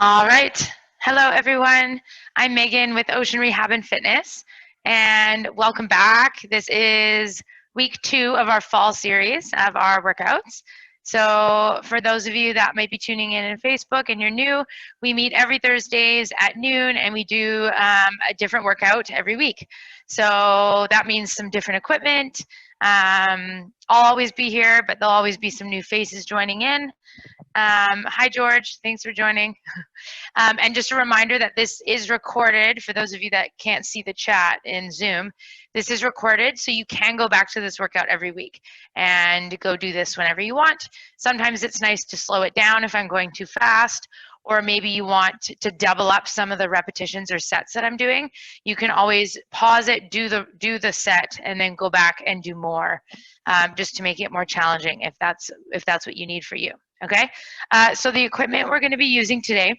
All right. Hello, everyone. I'm Megan with Ocean Rehab and Fitness, and welcome back. This is week 2 of our fall series of our workouts. So for those of you that might be tuning in Facebook and you're new, we meet every Thursdays at noon and we do a different workout every week. So that means some different equipment. I'll always be here, but there'll always be some new faces joining in. Hi, George. Thanks for joining. And just a reminder that this is recorded for those of you that can't see the chat in Zoom. This is recorded, so you can go back to this workout every week and go do this whenever you want. Sometimes it's nice to slow it down if I'm going too fast, or maybe you want to double up some of the repetitions or sets that I'm doing. You can always pause it, do the set, and then go back and do more, just to make it more challenging if that's what you need for you. Okay, so the equipment we're going to be using today,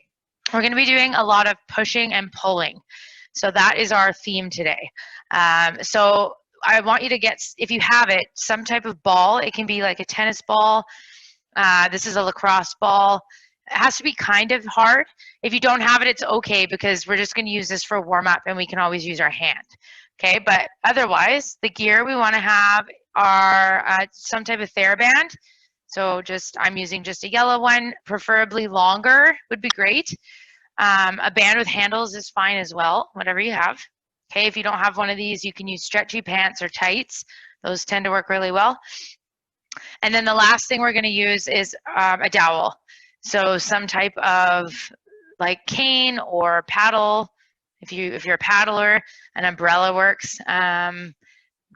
we're going to be doing a lot of pushing and pulling. So that is our theme today. So I want you to get, if you have it, some type of ball. It can be like a tennis ball. This is a lacrosse ball. It has to be kind of hard. If you don't have it, it's okay, because we're just going to use this for warm up and we can always use our hand. Okay, but otherwise, the gear we want to have are some type of TheraBand. So I'm using just a yellow one, preferably longer would be great. A band with handles is fine as well, whatever you have. Okay, if you don't have one of these, you can use stretchy pants or tights. Those tend to work really well. And then the last thing we're going to use is a dowel. So some type of like cane or paddle. If you're a paddler, an umbrella works.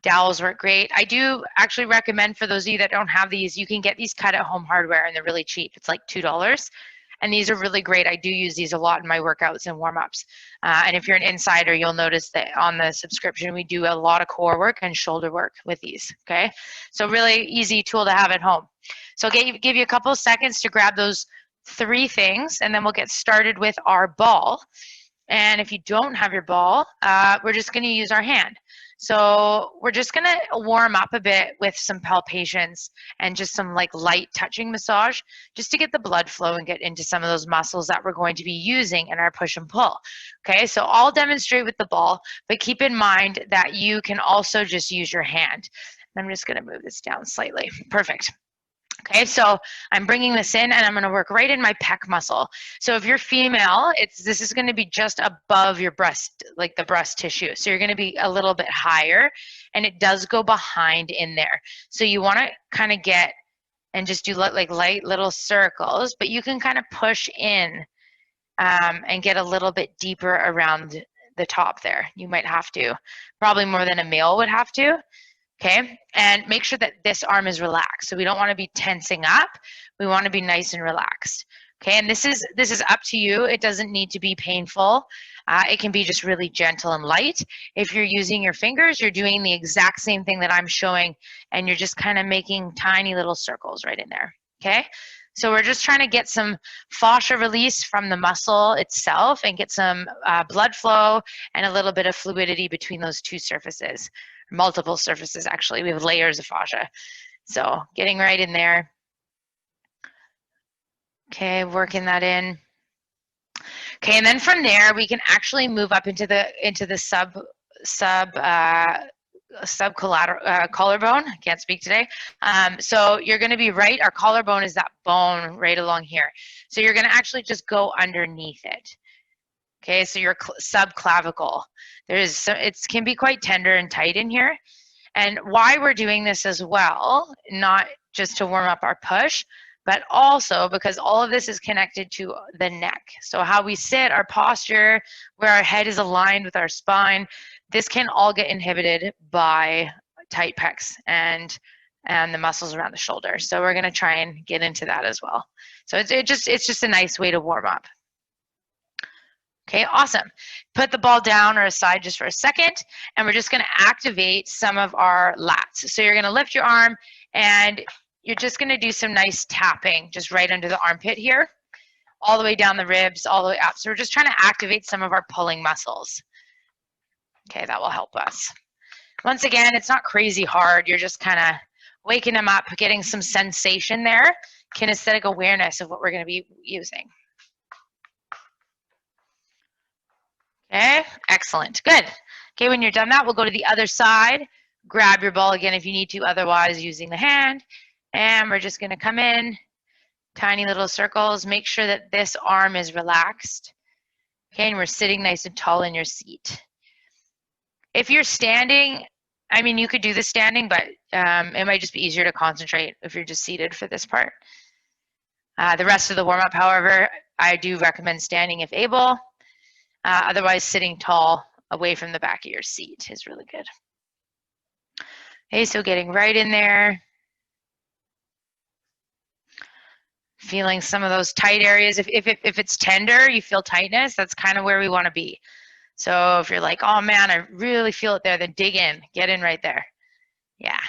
Dowels work great. I do actually recommend, for those of you that don't have these, you can get these cut at home hardware and they're really cheap. It's like $2. And these are really great. I do use these a lot in my workouts and warm-ups. And if you're an insider, you'll notice that on the subscription, we do a lot of core work and shoulder work with these, okay? So really easy tool to have at home. So I'll give you a couple of seconds to grab those 3 things, and then we'll get started with our ball. And if you don't have your ball, we're just gonna use our hand. So we're just gonna warm up a bit with some palpations and just some like light touching massage, just to get the blood flow and get into some of those muscles that we're going to be using in our push and pull. Okay, so I'll demonstrate with the ball, but keep in mind that you can also just use your hand. I'm just gonna move this down slightly. Perfect. Okay, so I'm bringing this in and I'm going to work right in my pec muscle. So if you're female, this is going to be just above your breast, like the breast tissue. So you're going to be a little bit higher, and it does go behind in there. So you want to kind of get and just do like light little circles, but you can kind of push in and get a little bit deeper around the top there. You might have to, probably more than a male would have to. Okay, and make sure that this arm is relaxed. So we don't want to be tensing up. We want to be nice and relaxed. Okay, and this is up to you. It doesn't need to be painful. It can be just really gentle and light. If you're using your fingers, you're doing the exact same thing that I'm showing, and you're just kind of making tiny little circles right in there. Okay, so we're just trying to get some fascia release from the muscle itself and get some blood flow and a little bit of fluidity between those 2 surfaces. Multiple surfaces, actually. We have layers of fascia. So getting right in there. Okay, working that in. Okay, and then from there we can actually move up into the collarbone. I can't speak today. So you're going to be right. Our collarbone is that bone right along here. So you're going to actually just go underneath it. Okay, so your subclavicle. It can be quite tender and tight in here. And why we're doing this as well, not just to warm up our push, but also because all of this is connected to the neck. So how we sit, our posture, where our head is aligned with our spine, this can all get inhibited by tight pecs and the muscles around the shoulder. So we're gonna try and get into that as well. So it's just a nice way to warm up. Okay, awesome. Put the ball down or aside just for a second, and we're just going to activate some of our lats. So you're going to lift your arm, and you're just going to do some nice tapping just right under the armpit here, all the way down the ribs, all the way up. So we're just trying to activate some of our pulling muscles. Okay, that will help us. Once again, it's not crazy hard. You're just kind of waking them up, getting some sensation there, kinesthetic awareness of what we're going to be using. Okay, excellent, good. Okay, when you're done that, we'll go to the other side. Grab your ball again if you need to, otherwise using the hand. And we're just gonna come in, tiny little circles. Make sure that this arm is relaxed. Okay, and we're sitting nice and tall in your seat. If you're standing, I mean, you could do this standing, but it might just be easier to concentrate if you're just seated for this part. The rest of the warm-up, however, I do recommend standing if able. Otherwise, sitting tall away from the back of your seat is really good. Okay, so getting right in there. Feeling some of those tight areas. If it's tender, you feel tightness, that's kind of where we want to be. So if you're like, oh man, I really feel it there, then dig in, get in right there. Yeah.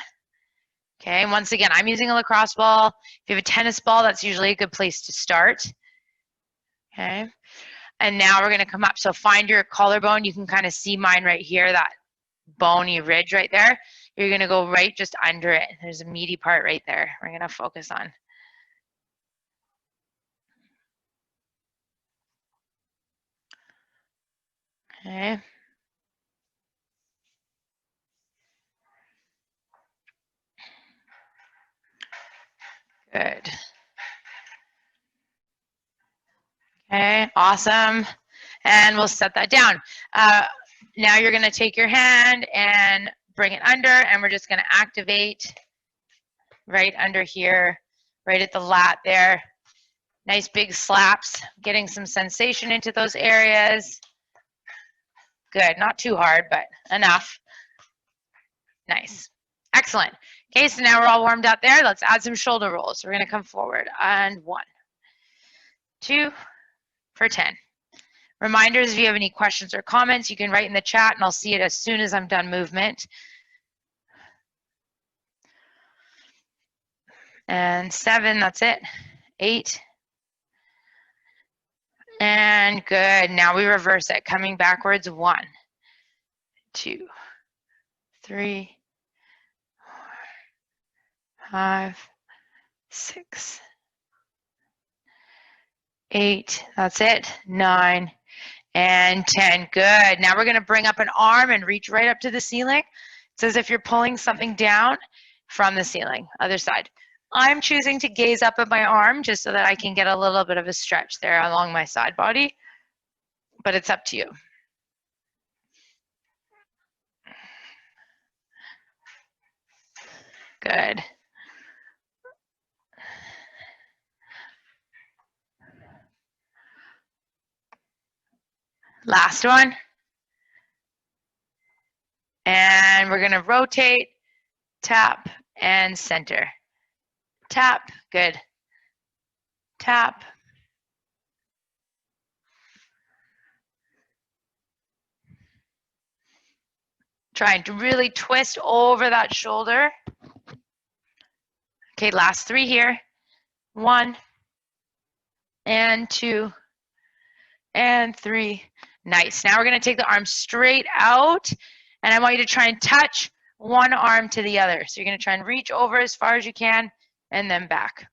Okay, and once again, I'm using a lacrosse ball. If you have a tennis ball, that's usually a good place to start. Okay, and now we're gonna come up. So find your collarbone. You can kind of see mine right here, that bony ridge right there. You're gonna go right just under it. There's a meaty part right there we're gonna focus on. Okay. Good. Okay, awesome. And we'll set that down. Now you're gonna take your hand and bring it under, and we're just gonna activate right under here, right at the lat there. Nice big slaps, getting some sensation into those areas. Good, not too hard, but enough. Nice, excellent. Okay, so now we're all warmed up there. Let's add some shoulder rolls. We're gonna come forward, and 1, 2, for 10. Reminders, if you have any questions or comments, you can write in the chat and I'll see it as soon as I'm done movement. And 7, that's it. 8. And good, now we reverse it, coming backwards. 1, 2, 3, 4, 5, 6, 8, that's it. 9, and 10, good. Now we're gonna bring up an arm and reach right up to the ceiling. It's as if you're pulling something down from the ceiling, other side. I'm choosing to gaze up at my arm just so that I can get a little bit of a stretch there along my side body, but it's up to you. Good. Last one. And we're gonna rotate, tap, and center. Tap, good. Tap. Trying to really twist over that shoulder. Okay, last 3 here. 1, and 2, and 3. Nice. Now we're gonna take the arm straight out, and I want you to try and touch one arm to the other. So you're gonna try and reach over as far as you can, and then back.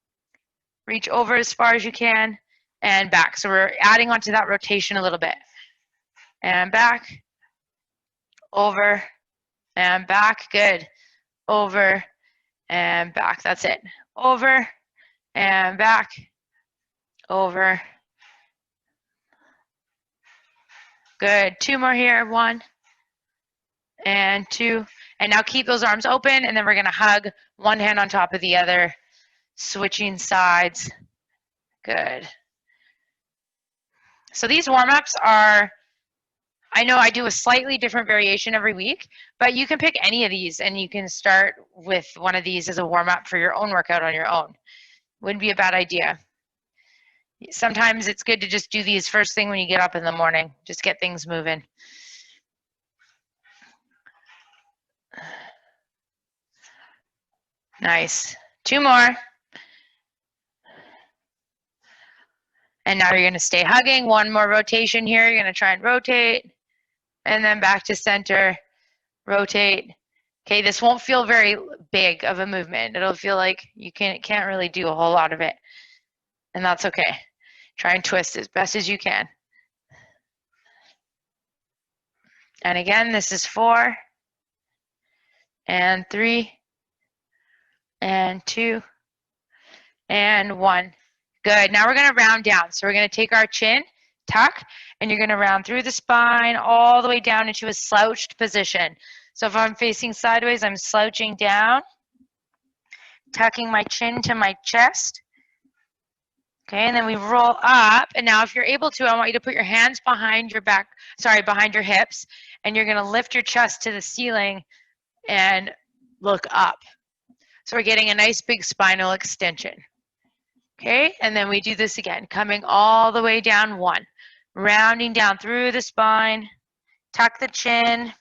Reach over as far as you can, and back. So we're adding onto that rotation a little bit. And back, over, and back. Good. Over, and back. That's it. Over, and back, over. Good. 2 more here. 1, and 2. And now keep those arms open, and then we're gonna hug one hand on top of the other, switching sides. Good. So these warm-ups are, I know I do a slightly different variation every week, but you can pick any of these and you can start with one of these as a warm-up for your own workout on your own. Wouldn't be a bad idea. Sometimes it's good to just do these first thing when you get up in the morning, just get things moving. Nice. 2 more. And now you're gonna stay hugging. 1 more rotation here. You're gonna try and rotate, and then back to center, rotate. Okay, this won't feel very big of a movement. It'll feel like you can't really do a whole lot of it, and that's okay. Try and twist as best as you can. And again, this is 4 and 3 and 2 and 1. Good. Now we're going to round down. So we're going to take our chin, tuck, and you're going to round through the spine all the way down into a slouched position. So if I'm facing sideways, I'm slouching down, tucking my chin to my chest. Okay, and then we roll up. And now if you're able to, I want you to put your hands behind your back, behind your hips, and you're going to lift your chest to the ceiling and look up. So we're getting a nice big spinal extension. Okay, and then we do this again, coming all the way down 1, rounding down through the spine, tuck the chin.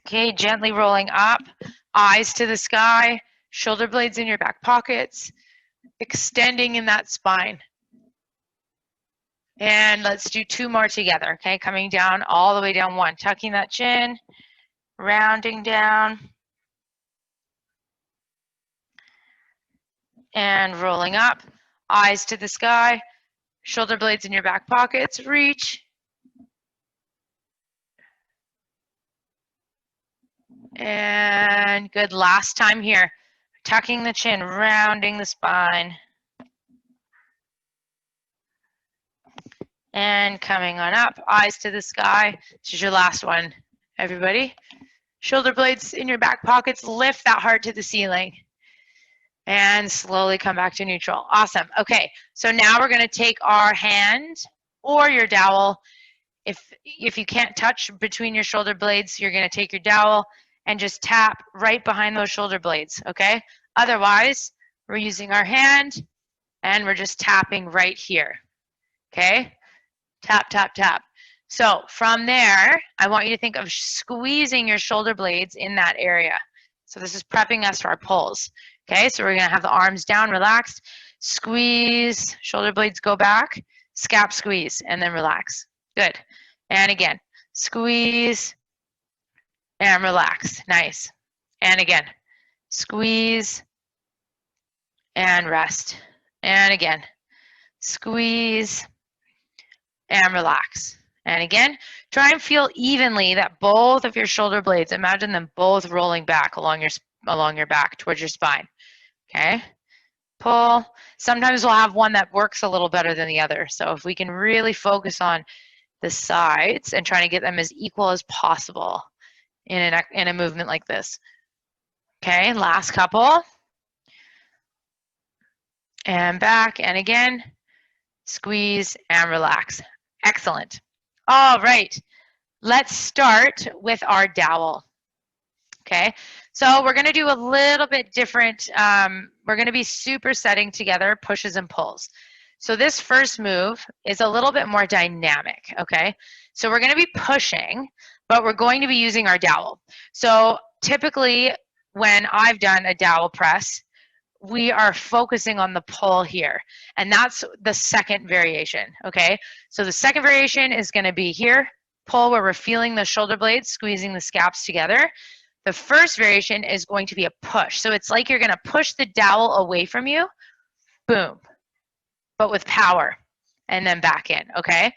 Okay, gently rolling up, eyes to the sky, shoulder blades in your back pockets, extending in that spine. And let's do 2 more together, okay, coming down all the way down 1, tucking that chin, rounding down, and rolling up, eyes to the sky, shoulder blades in your back pockets, reach. And good, last time here, tucking the chin, rounding the spine. And coming on up, eyes to the sky. This is your last one, everybody. Shoulder blades in your back pockets, lift that heart to the ceiling. And slowly come back to neutral. Awesome. Okay, so now we're going to take our hand or your dowel. If you can't touch between your shoulder blades, you're going to take your dowel and just tap right behind those shoulder blades, okay? Otherwise, we're using our hand and we're just tapping right here, okay? Tap, tap, tap. So from there, I want you to think of squeezing your shoulder blades in that area. So this is prepping us for our pulls. Okay, so we're going to have the arms down, relaxed, squeeze, shoulder blades go back, scap squeeze, and then relax. Good. And again, squeeze and relax. Nice. And again, squeeze and rest. And again, squeeze and relax. And again, try and feel evenly that both of your shoulder blades, imagine them both rolling back along your back towards your spine. Okay, pull. Sometimes we'll have one that works a little better than the other. So if we can really focus on the sides and trying to get them as equal as possible in a movement like this. Okay, last couple. And back, and again, squeeze and relax. Excellent. All right, let's start with our dowel. Okay, so we're going to do a little bit different. We're going to be supersetting together pushes and pulls. So this first move is a little bit more dynamic, okay? So we're going to be pushing, but we're going to be using our dowel. So typically when I've done a dowel press, we are focusing on the pull here, and that's the second variation, okay? So the second variation is going to be here, pull, where we're feeling the shoulder blades, squeezing the scaps together. The first variation is going to be a push. So it's like you're going to push the dowel away from you, boom, but with power, and then back in, okay?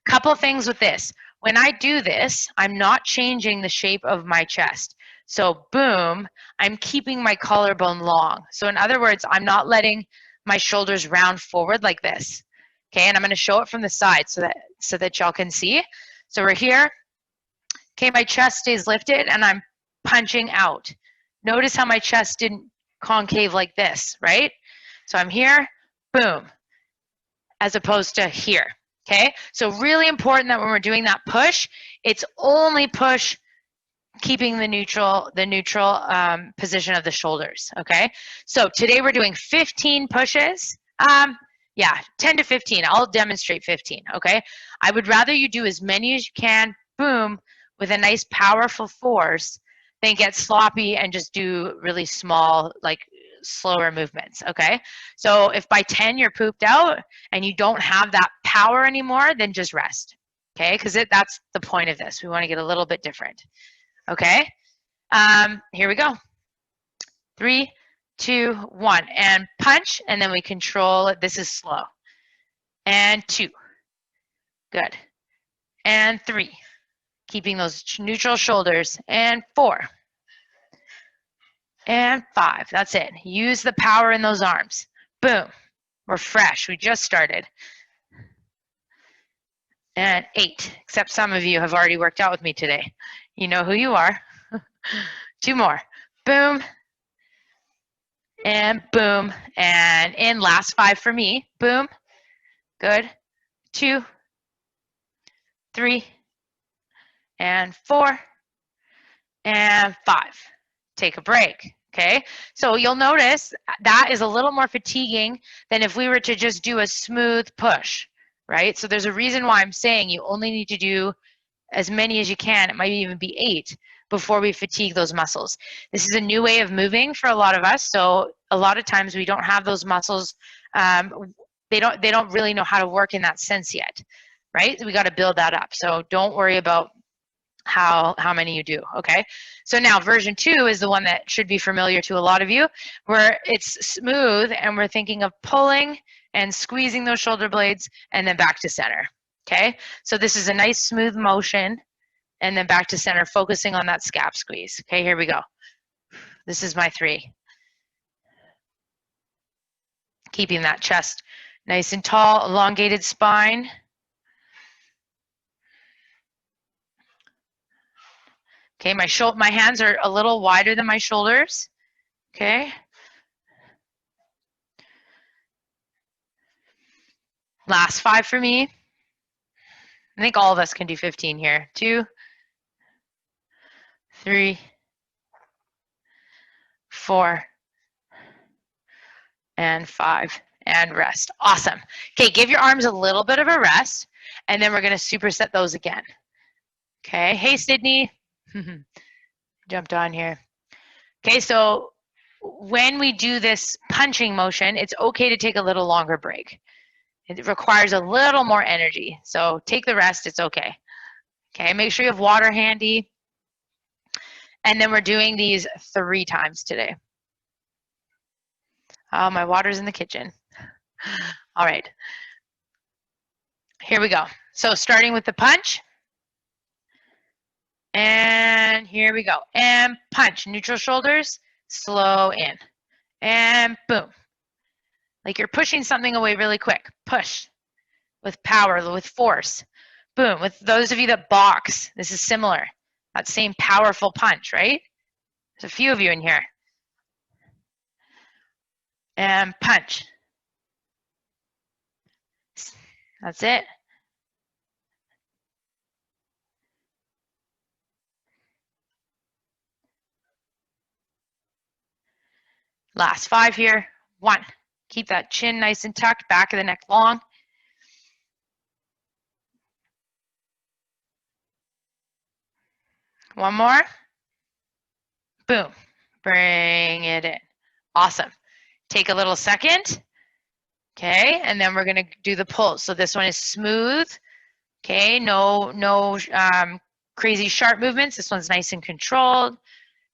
Couple things with this. When I do this, I'm not changing the shape of my chest. So boom, I'm keeping my collarbone long. So in other words, I'm not letting my shoulders round forward like this. Okay, and I'm going to show it from the side so that y'all can see. So we're here. Okay, my chest stays lifted and I'm punching out. Notice how my chest didn't concave like this, right? So I'm here, boom, as opposed to here. Okay, so really important that when we're doing that push, it's only push keeping the neutral position of the shoulders, okay? So today we're doing 15 pushes. Yeah, 10 to 15. I'll demonstrate 15, okay? I would rather you do as many as you can, boom, with a nice powerful force, than get sloppy and just do really small, like slower movements, okay? So if by 10 you're pooped out and you don't have that power anymore, then just rest, okay? Because that's the point of this. We want to get a little bit different, okay? Here we go. 3, 2, 1, and punch, and then we control it. This is slow. And 2. Good. and 3. Keeping those neutral shoulders, and 4. And 5. That's it. Use the power in those arms. Boom. We're fresh. We just started. And 8. Except some of you have already worked out with me today. You know who you are. 2 more. Boom. And boom. And in. Last 5 for me. Boom. Good. 2. 3. And 4. And 5. Take a break. Okay, so you'll notice that is a little more fatiguing than if we were to just do a smooth push, right? So there's a reason why I'm saying you only need to do as many as you can. It might even be 8 before we fatigue those muscles. This is a new way of moving for a lot of us, so a lot of times we don't have those muscles. They don't really know how to work in that sense yet, right? We got to build that up. So don't worry about how many you do. Okay, so now version 2 is the one that should be familiar to a lot of you, where it's smooth and we're thinking of pulling and squeezing those shoulder blades and then back to center. Okay, so this is a nice smooth motion and then back to center, focusing on that scap squeeze. Okay, here we go. This is my 3. Keeping that chest nice and tall, elongated spine. Okay, my hands are a little wider than my shoulders. Okay. Last 5 for me. I think all of us can do 15 here. 2, 3, 4, and 5, and rest. Awesome. Okay, give your arms a little bit of a rest, and then we're going to superset those again. Okay, hey, Sydney. Jumped on here. Okay, so when we do this punching motion, it's okay to take a little longer break. It requires a little more energy, so take the rest, it's okay. Okay, make sure you have water handy. And then we're doing these 3 times today. Oh, my water's in the kitchen. All right, here we go. So starting with the punch. And here we go. And punch, neutral shoulders, slow in. And boom. Like you're pushing something away really quick. Push with power, with force. Boom. With those of you that box, this is similar. That same powerful punch, right? There's a few of you in here. And punch. That's it. Last 5 here. 1. Keep that chin nice and tucked, back of the neck long. One more. Boom. Bring it in. Awesome. Take a little second. Okay, and then we're going to do the pulls. So this one is smooth. Okay, no crazy sharp movements. This one's nice and controlled.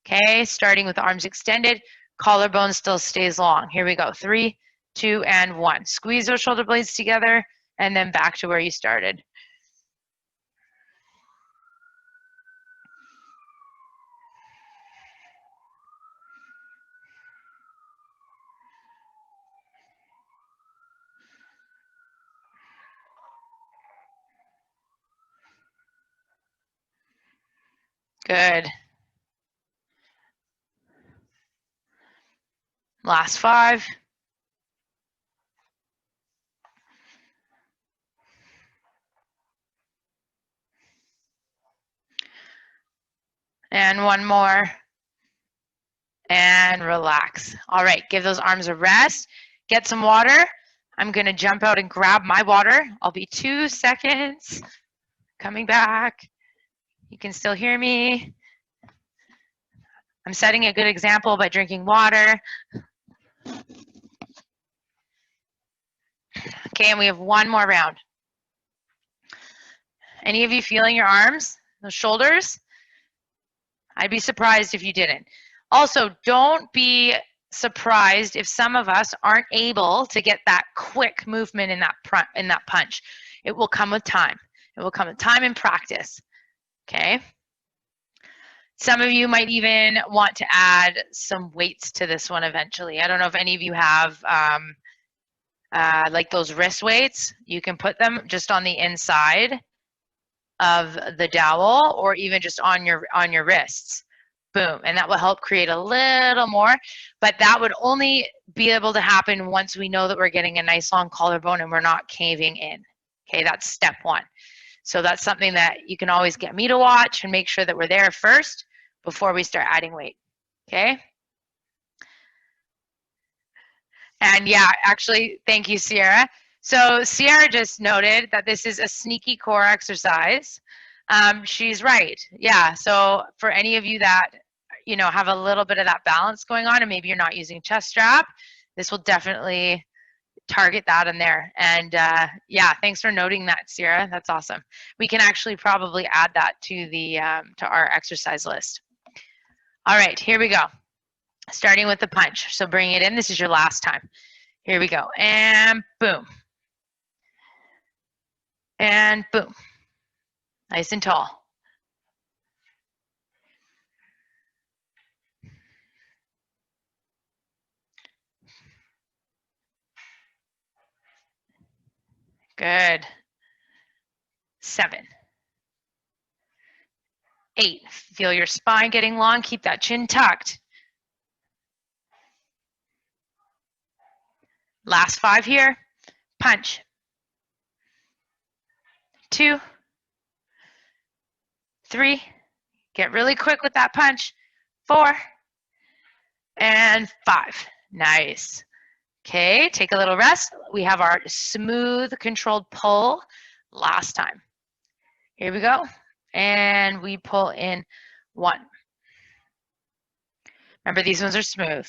Okay, starting with the arms extended. Collarbone still stays long. Here we go. 3, 2, and 1. Squeeze those shoulder blades together and then back to where you started. Good. Last 5. And one more. And relax. All right, give those arms a rest. Get some water. I'm going to jump out and grab my water. I'll be 2 seconds. Coming back. You can still hear me. I'm setting a good example by drinking water. Okay, and we have one more round. Any of you feeling your arms, those shoulders? I'd be surprised if you didn't. Also, don't be surprised if some of us aren't able to get that quick movement in that punch. It will come with time. It will come with time and practice, okay? Some of you might even want to add some weights to this one eventually. I don't know if any of you have like those wrist weights. You can put them just on the inside of the dowel or even just on your wrists. Boom, and that will help create a little more, but that would only be able to happen once we know that we're getting a nice long collarbone and we're not caving in. Okay, that's step one. So that's something that you can always get me to watch and make sure that we're there first before we start adding weight, okay? And yeah, actually, thank you, Sierra. So Sierra just noted that this is a sneaky core exercise. She's right. Yeah, so for any of you that, you know, have a little bit of that balance going on and maybe you're not using chest strap, this will definitely target that in there. And yeah, thanks for noting that, Sierra. That's awesome. We can actually probably add that to the to our exercise list. All right, here we go. Starting with the punch. So bring it in. This is your last time. Here we go. And boom. And boom. Nice and tall. Good. 7. 8. Feel your spine getting long. Keep that chin tucked. Last 5 here. Punch. 2. 3. Get really quick with that punch. 4. And 5. Nice. Okay, take a little rest. We have our smooth, controlled pull last time. Here we go. And we pull in 1. Remember, these ones are smooth.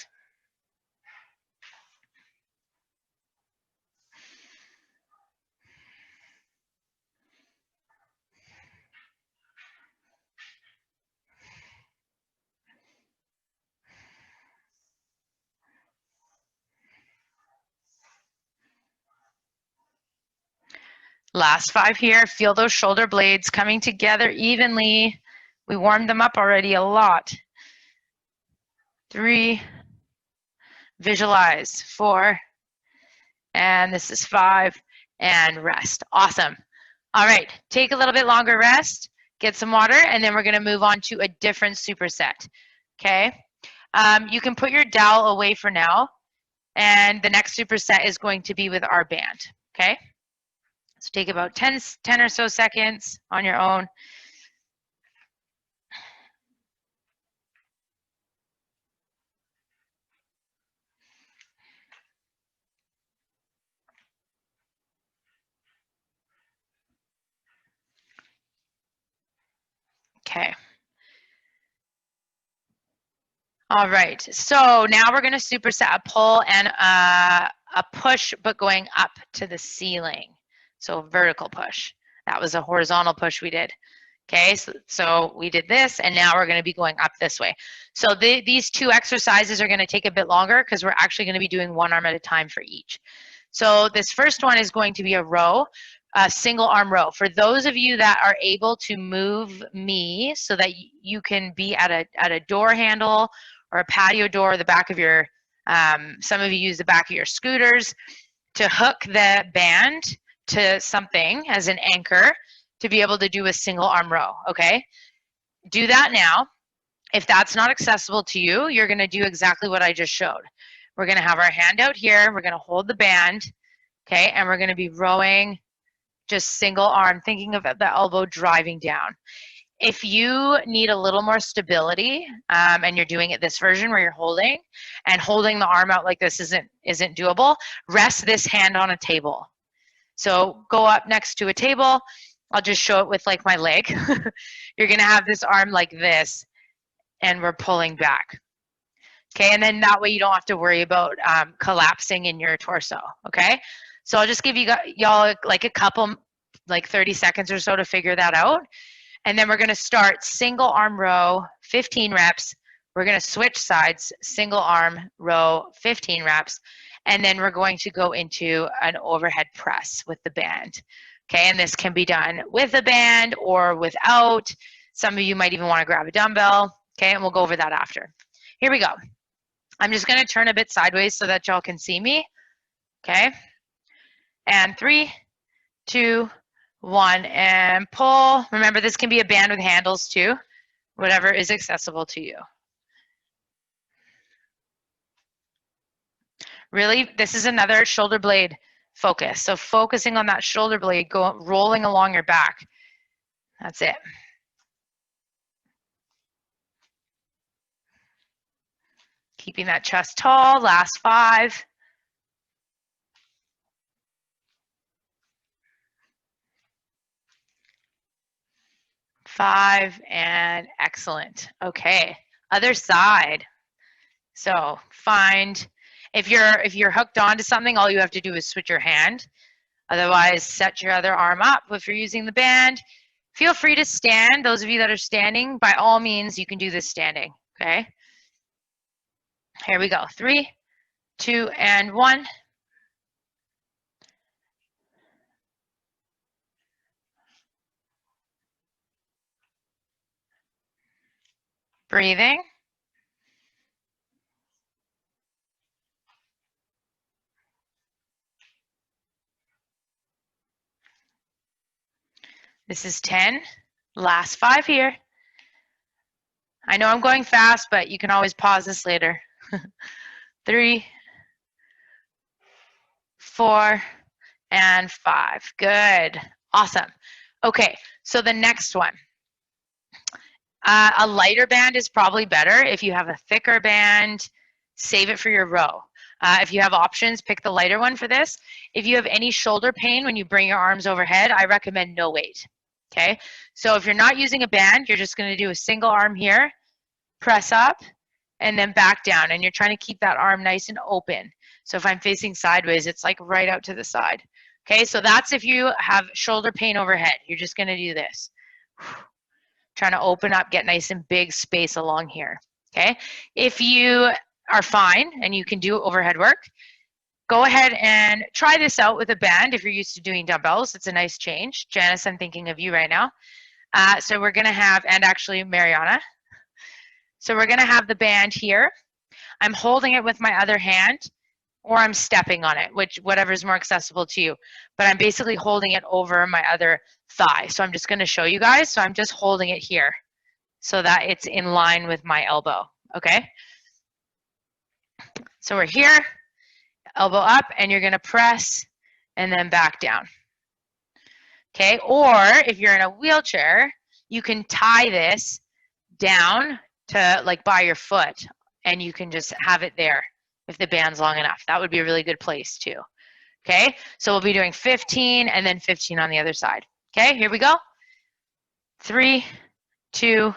Last 5 here. Feel those shoulder blades coming together evenly. We warmed them up already a lot. 3. Visualize. 4. And this is 5. And rest. Awesome. All right. Take a little bit longer rest. Get some water. And then we're going to move on to a different superset. Okay. You can put your dowel away for now. And the next superset is going to be with our band. Okay. So take about 10 or so seconds on your own. Okay. All right, so now we're going to superset a pull and a push, but going up to the ceiling. So a vertical push. That was a horizontal push we did. Okay, so we did this, and now we're going to be going up this way. So these 2 exercises are going to take a bit longer because we're actually going to be doing 1 arm at a time for each. So this first one is going to be a row, a single arm row. For those of you that are able to move me so that you can be at a door handle or a patio door, the back of your, some of you use the back of your scooters to hook the band to something as an anchor to be able to do a single arm row, okay? Do that now. If that's not accessible to you, you're gonna do exactly what I just showed. We're gonna have our hand out here, we're gonna hold the band, okay? And we're gonna be rowing just single arm, thinking of the elbow driving down. If you need a little more stability and you're doing it this version where you're holding the arm out like this isn't doable, rest this hand on a table. So go up next to a table. I'll just show it with like my leg. You're gonna have this arm like this and we're pulling back. Okay, and then that way you don't have to worry about collapsing in your torso, okay? So I'll just give y'all like a couple, like 30 seconds or so to figure that out. And then we're gonna start single arm row, 15 reps. We're gonna switch sides, single arm row, 15 reps. and then we're going to go into an overhead press with the band. Okay, and this can be done with a band or without. Some of you might even want to grab a dumbbell. Okay, and we'll go over that after. Here we go. I'm just going to turn a bit sideways so that y'all can see me. Okay, and 3, 2, 1, and pull. Remember, this can be a band with handles too, whatever is accessible to you. Really, this is another shoulder blade focus. So focusing on that shoulder blade, rolling along your back. That's it. Keeping that chest tall, last 5. 5, and excellent. Okay, other side. So find, if you're hooked onto something, all you have to do is switch your hand. Otherwise, set your other arm up if you're using the band. Feel free to stand. Those of you that are standing, by all means, you can do this standing, okay? Here we go. 3, 2, and 1. Breathing. This is 10. Last 5 here. I know I'm going fast, but you can always pause this later. 3, 4, and 5. Good. Awesome. Okay, so the next one. A lighter band is probably better. If you have a thicker band, save it for your row. If you have options, pick the lighter one for this. If you have any shoulder pain when you bring your arms overhead, I recommend no weight. Okay, so if you're not using a band, you're just going to do a single arm here, press up, and then back down. And you're trying to keep that arm nice and open. So if I'm facing sideways, it's like right out to the side. Okay, so that's if you have shoulder pain overhead. You're just going to do this. Trying to open up, get nice and big space along here. Okay, if you are fine and you can do overhead work, go ahead and try this out with a band if you're used to doing dumbbells. It's a nice change. Janice, I'm thinking of you right now. So we're going to have, and actually Mariana. So we're going to have the band here. I'm holding it with my other hand, or I'm stepping on it, whatever is more accessible to you. But I'm basically holding it over my other thigh. So I'm just going to show you guys. So I'm just holding it here so that it's in line with my elbow. Okay. So we're here, elbow up, and you're going to press and then back down. Okay. Or if you're in a wheelchair, you can tie this down to like by your foot, and you can just have it there if the band's long enough. That would be a really good place too. Okay, so we'll be doing 15 and then 15 on the other side. Okay, here we go. 3, 2,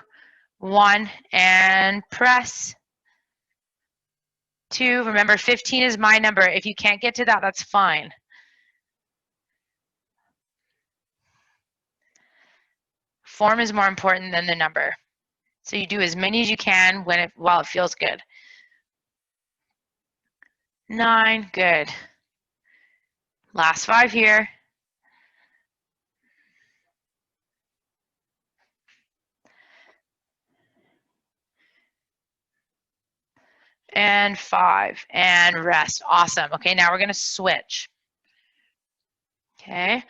1, and press. 2, remember 15 is my number. If you can't get to that, that's fine. Form is more important than the number. So you do as many as you can while it feels good. 9, good. Last 5 here. And 5, and rest. Awesome. Okay, now we're going to switch. Okay.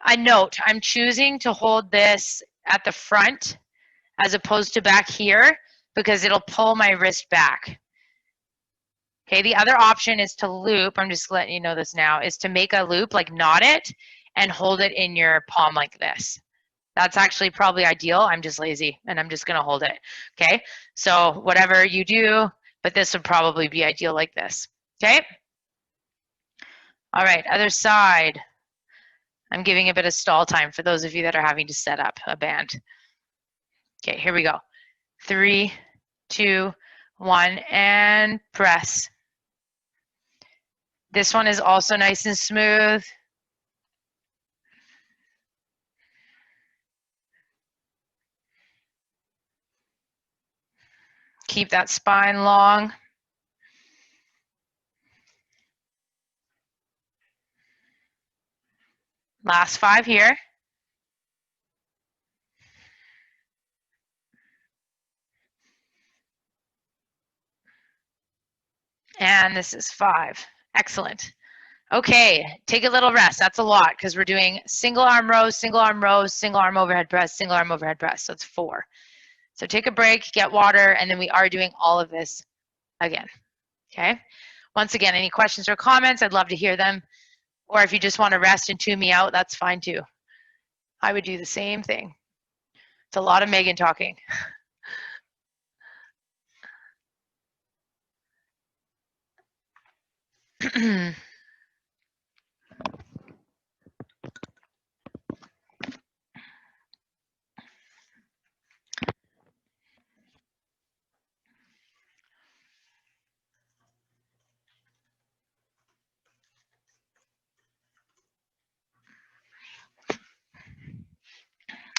A note, I'm choosing to hold this at the front as opposed to back here because it'll pull my wrist back. Okay, the other option is to loop, I'm just letting you know this now, is to make a loop, like knot it and hold it in your palm like this. That's actually probably ideal. I'm just lazy and I'm just gonna hold it, okay? So whatever you do, but this would probably be ideal like this, okay? All right, other side. I'm giving a bit of stall time for those of you that are having to set up a band. Okay, here we go. 3, 2, 1, and press. This one is also nice and smooth. Keep that spine long. Last 5 here. And this is 5. Excellent. Okay, take a little rest. That's a lot because we're doing single arm rows, single arm rows, single arm overhead press, single arm overhead press. So it's 4. So take a break, get water, and then we are doing all of this again. Okay? Once again, any questions or comments, I'd love to hear them. Or if you just want to rest and tune me out, that's fine too. I would do the same thing. It's a lot of Megan talking.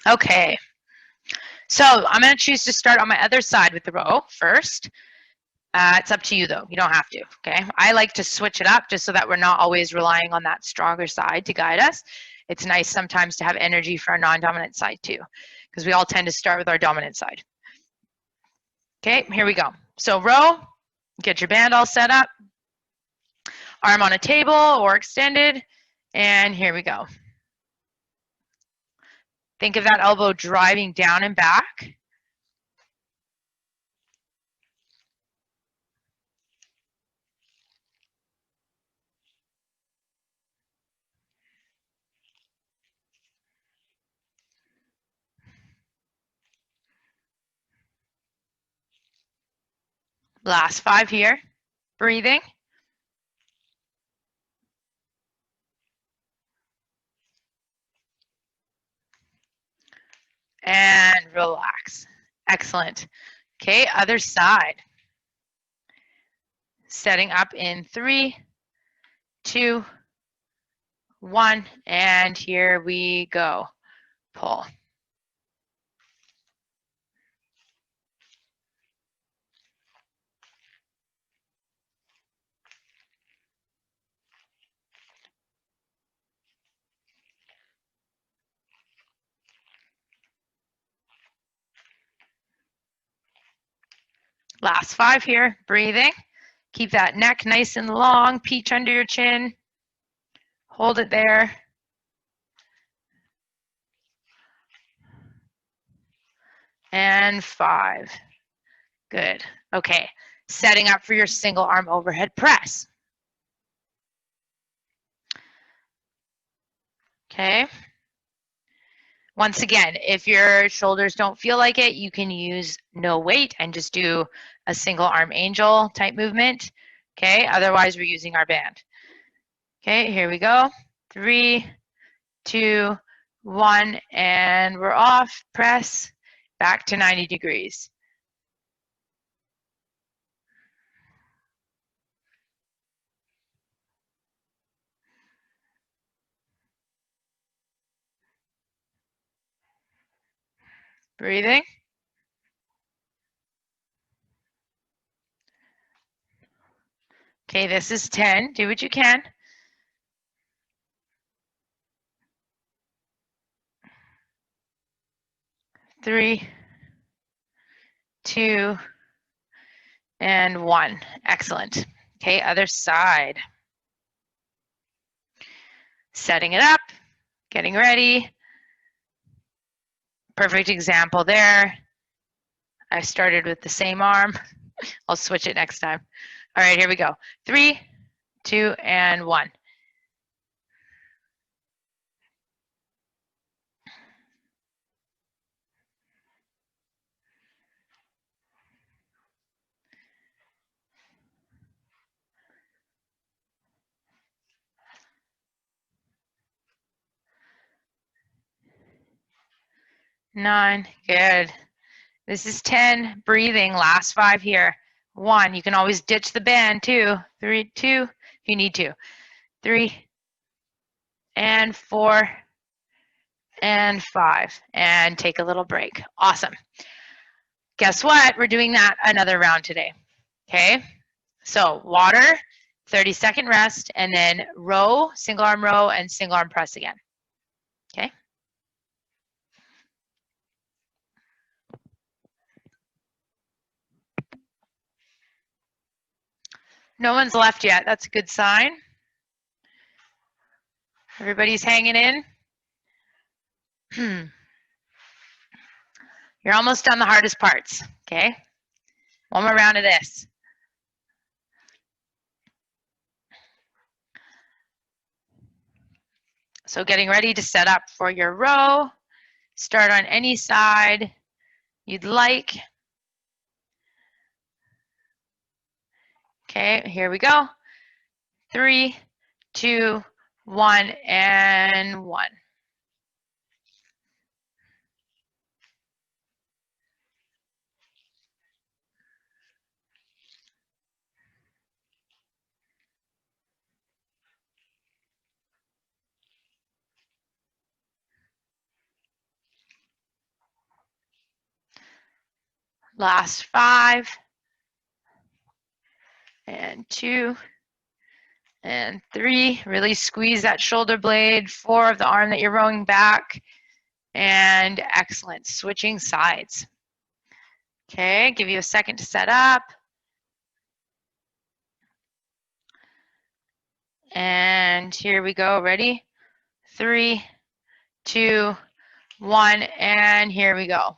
Okay, so I'm going to choose to start on my other side with the row first. It's up to you though, you don't have to, okay? I like to switch it up just so that we're not always relying on that stronger side to guide us. It's nice sometimes to have energy for our non-dominant side too, because we all tend to start with our dominant side. Okay, here we go. So row, get your band all set up, arm on a table or extended, and here we go. Think of that elbow driving down and back. Last 5 here, breathing. And relax. Excellent. Okay, other side. Setting up in 3, 2, 1, and here we go. Pull. Last 5 here, breathing. Keep that neck nice and long, peach under your chin. Hold it there. And 5. Good. Okay, setting up for your single arm overhead press. Okay. Once again, if your shoulders don't feel like it, you can use no weight and just do a single arm angel type movement. Okay, otherwise we're using our band. Okay, here we go. 3, 2, 1, and we're off. Press back to 90 degrees. Breathing. Okay, this is 10. Do what you can. 3, 2, and 1. Excellent. Okay, other side. Setting it up, getting ready. Perfect example there. I started with the same arm. I'll switch it next time. All right, here we go. 3, 2, and 1. Nine, good. This is 10, breathing, last 5 here. 1, you can always ditch the band too. 3, 2, if you need to. 3, and 4, and 5, and take a little break. Awesome. Guess what? We're doing that another round today. Okay, so water, 30-second rest, and then row, single arm row, and single arm press again. Okay. No one's left yet. That's a good sign. Everybody's hanging in. You're almost done the hardest parts, okay? One more round of this. So getting ready to set up for your row. Start on any side you'd like. Okay, here we go. 3, 2, 1, and 1. Last 5, and 2, and 3. Really squeeze that shoulder blade. 4 of the arm that you're rowing back. And excellent. Switching sides. Okay, give you a second to set up. And here we go. Ready? 3, 2, 1, and here we go.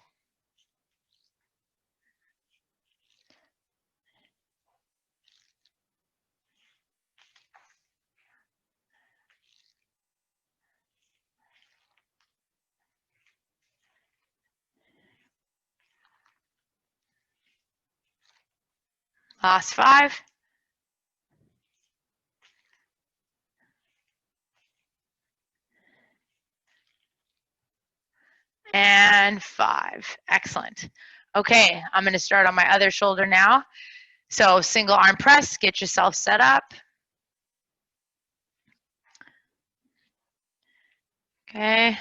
Last 5. And 5. Excellent. Okay, I'm going to start on my other shoulder now. So single arm press, get yourself set up. Okay.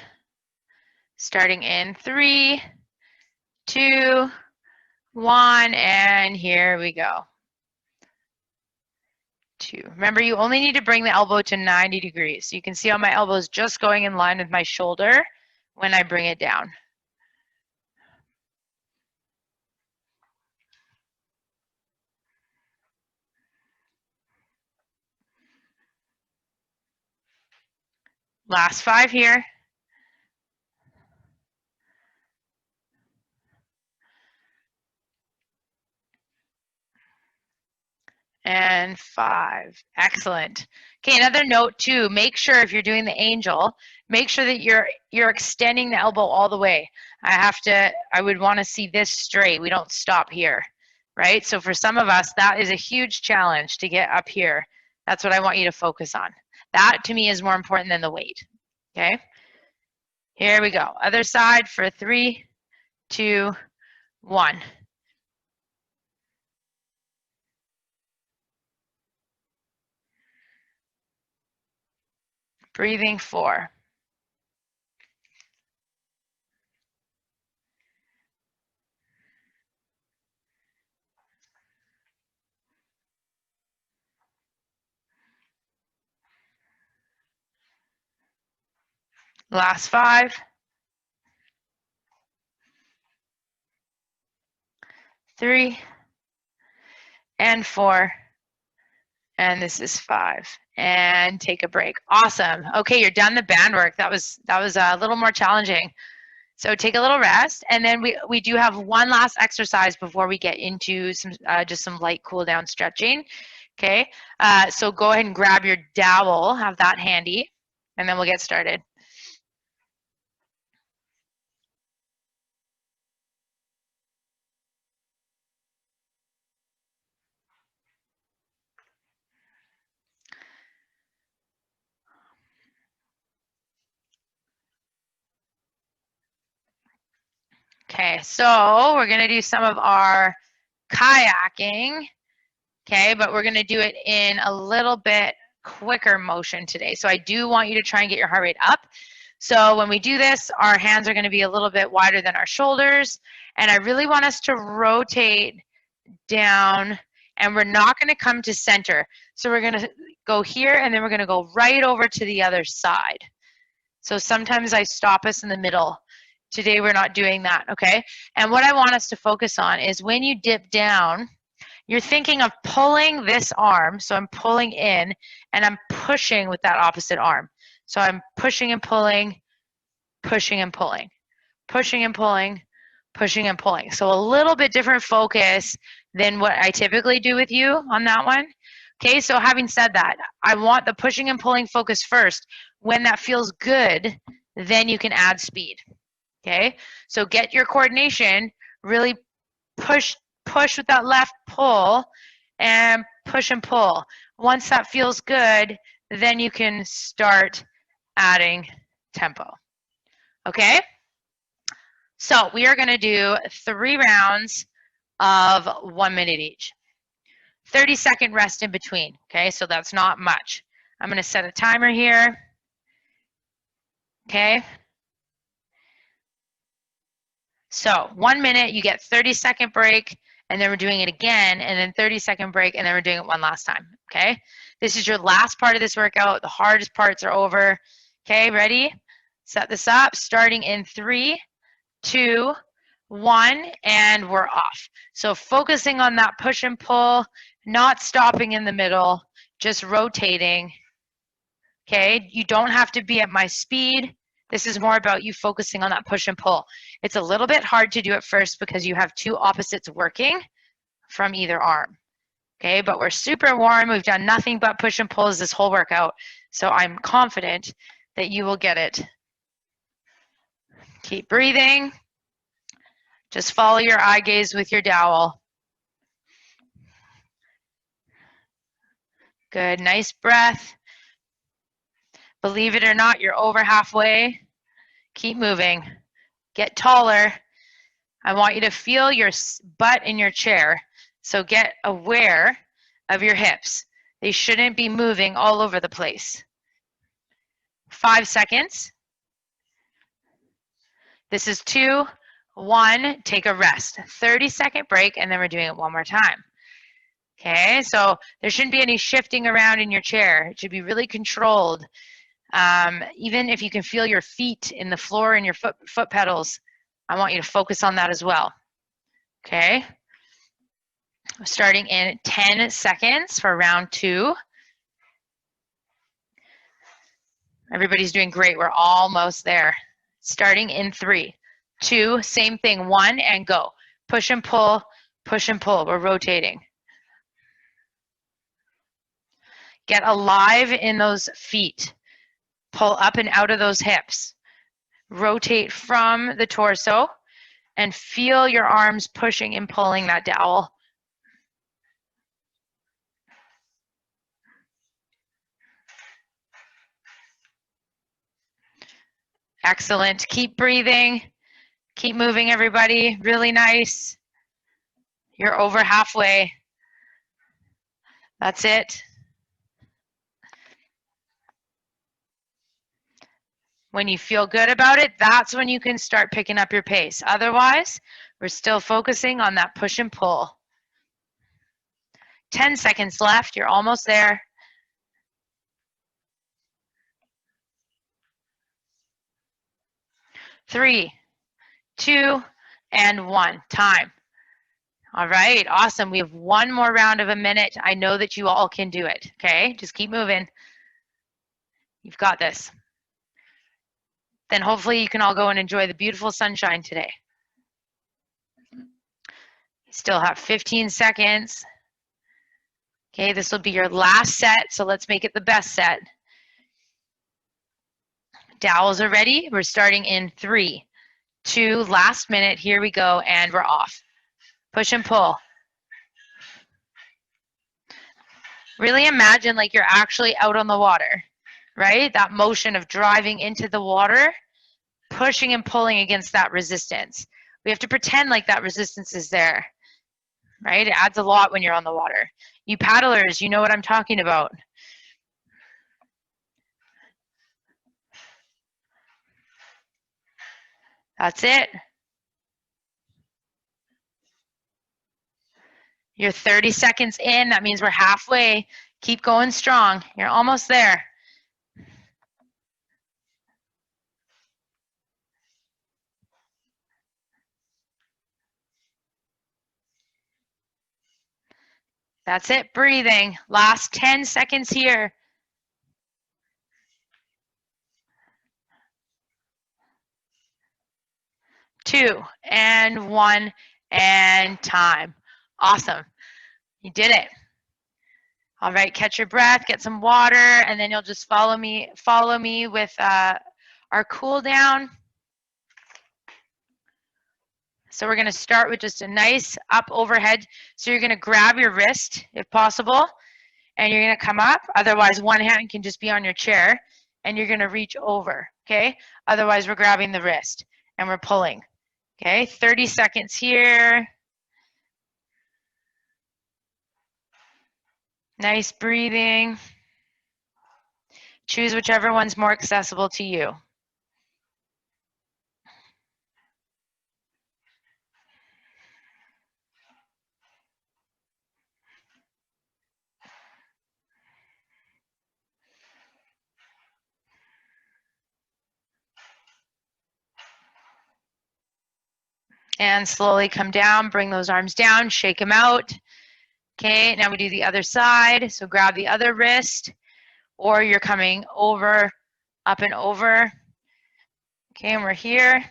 Starting in 3, 2, 1, and here we go. 2. Remember, you only need to bring the elbow to 90 degrees. So you can see how my elbow is just going in line with my shoulder when I bring it down. Last 5 here. And 5. Excellent. Okay, another note too, make sure if you're doing the angel, make sure that you're extending the elbow all the way. I would want to see this straight. We don't stop here, right? So for some of us, that is a huge challenge to get up here. That's what I want you to focus on. That to me is more important than the weight, okay? Here we go. Other side for 3, 2, 1. Breathing 4. Last 5. 3, and 4, and this is 5, and take a break. Awesome. Okay, you're done the band work. That was a little more challenging. So take a little rest, and then we do have one last exercise before we get into some just some light cool down stretching. Okay, so go ahead and grab your dowel, have that handy, and then we'll get started. Okay, so we're gonna do some of our kayaking, okay, but we're gonna do it in a little bit quicker motion today. So I do want you to try and get your heart rate up. So when we do this, our hands are gonna be a little bit wider than our shoulders, and I really want us to rotate down, and we're not gonna come to center. So we're gonna go here, and then we're gonna go right over to the other side. So sometimes I stop us in the middle. Today we're not doing that, okay? And what I want us to focus on is when you dip down, you're thinking of pulling this arm. So I'm pulling in and I'm pushing with that opposite arm. So I'm pushing and pulling, pushing and pulling, pushing and pulling, pushing and pulling. So a little bit different focus than what I typically do with you on that one. Okay, so having said that, I want the pushing and pulling focus first. When that feels good, then you can add speed. Okay, so get your coordination, really push with that left pull and push and pull. Once that feels good, then you can start adding tempo. Okay? So we are going to do 3 rounds of 1 minute each. 30-second rest in between. Okay, so that's not much. I'm going to set a timer here. Okay. So 1 minute, you get 30-second break, and then we're doing it again, and then 30-second break, and then we're doing it one last time. Okay. This is your last part of this workout. The hardest parts are over. Okay, ready? Set this up, starting in 3, 2, 1, and we're off. So focusing on that push and pull, not stopping in the middle, just rotating. Okay, you don't have to be at my speed. This is more about you focusing on that push and pull. It's a little bit hard to do at first because you have 2 opposites working from either arm. Okay, but we're super warm. We've done nothing but push and pulls this whole workout. So I'm confident that you will get it. Keep breathing. Just follow your eye gaze with your dowel. Good, nice breath. Believe it or not, you're over halfway. Keep moving. Get taller. I want you to feel your butt in your chair. So get aware of your hips. They shouldn't be moving all over the place. 5 seconds. This is 2, 1, take a rest. 30-second break, and then we're doing it one more time. Okay, so there shouldn't be any shifting around in your chair. It should be really controlled. Even if you can feel your feet in the floor and your foot pedals, I want you to focus on that as well. Okay, starting in 10 seconds for round 2. Everybody's doing great. We're almost there. Starting in 3, 2, same thing, 1, and go. Push and pull, push and pull. We're rotating. Get alive in those feet. Pull up and out of those hips. Rotate from the torso and feel your arms pushing and pulling that dowel. Excellent. Keep breathing. Keep moving, everybody. Really nice. You're over halfway. That's it. When you feel good about it, that's when you can start picking up your pace. Otherwise, we're still focusing on that push and pull. 10 seconds left. You're almost there. 3, 2, and 1. Time. All right, awesome. We have 1 more round of a minute. I know that you all can do it, okay? Just keep moving. You've got this. Then hopefully you can all go and enjoy the beautiful sunshine today. You still have 15 seconds. Okay, this will be your last set, so let's make it the best set. Dowels are ready. We're starting in 3, 2, last minute. Here we go, and we're off. Push and pull. Really imagine like you're actually out on the water, right? That motion of driving into the water, pushing and pulling against that resistance. We have to pretend like that resistance is there, right? It adds a lot when you're on the water. You paddlers, you know what I'm talking about. That's it. You're 30 seconds in. That means we're halfway. Keep going strong. You're almost there. That's it, breathing. Last 10 seconds here. 2 and 1 and time. Awesome. You did it. All right, catch your breath, get some water, and then you'll just follow me with our cool down. So we're gonna start with just a nice up overhead. So you're gonna grab your wrist if possible, and you're gonna come up. Otherwise, one hand can just be on your chair, and you're gonna reach over, okay? Otherwise, we're grabbing the wrist and we're pulling, okay? 30 seconds here. Nice breathing. Choose whichever one's more accessible to you. And slowly come down, bring those arms down, shake them out. Okay, now we do the other side. So grab the other wrist, or you're coming over, up and over. Okay, and we're here.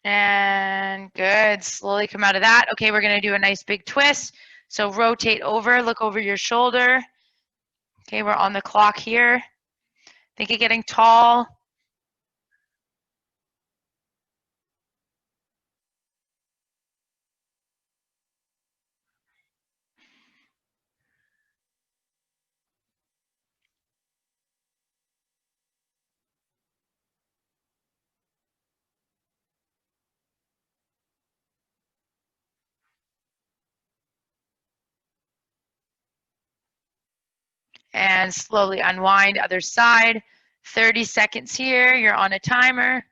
And good, slowly come out of that. Okay, we're gonna do a nice big twist. So rotate over, look over your shoulder. Okay, we're on the clock here. Think of getting tall. And slowly unwind, other side. 30 seconds here, you're on a timer.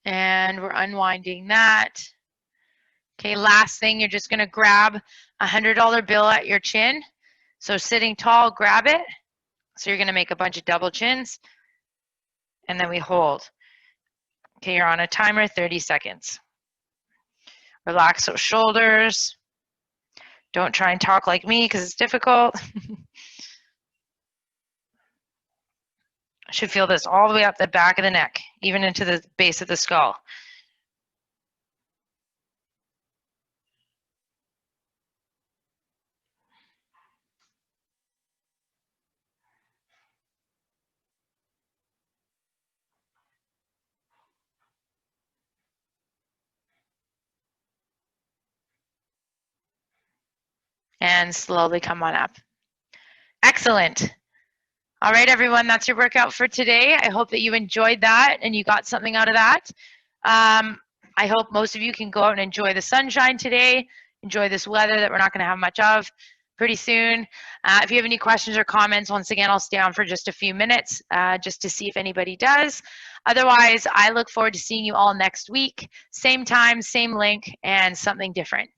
And we're unwinding that. Okay, last thing, you're just gonna grab a $100 bill at your chin. So sitting tall, grab it. So you're gonna make a bunch of double chins, and then we hold. Okay, you're on a timer, 30 seconds. Relax those shoulders. Don't try and talk like me because it's difficult. Should feel this all the way up the back of the neck, even into the base of the skull. And slowly come on up. Excellent. All right, everyone, that's your workout for today. I hope that you enjoyed that and you got something out of that. I hope most of you can go out and enjoy the sunshine today, enjoy this weather that we're not going to have much of pretty soon. If you have any questions or comments, once again, I'll stay on for just a few minutes just to see if anybody does. Otherwise, I look forward to seeing you all next week. Same time, same link, and something different.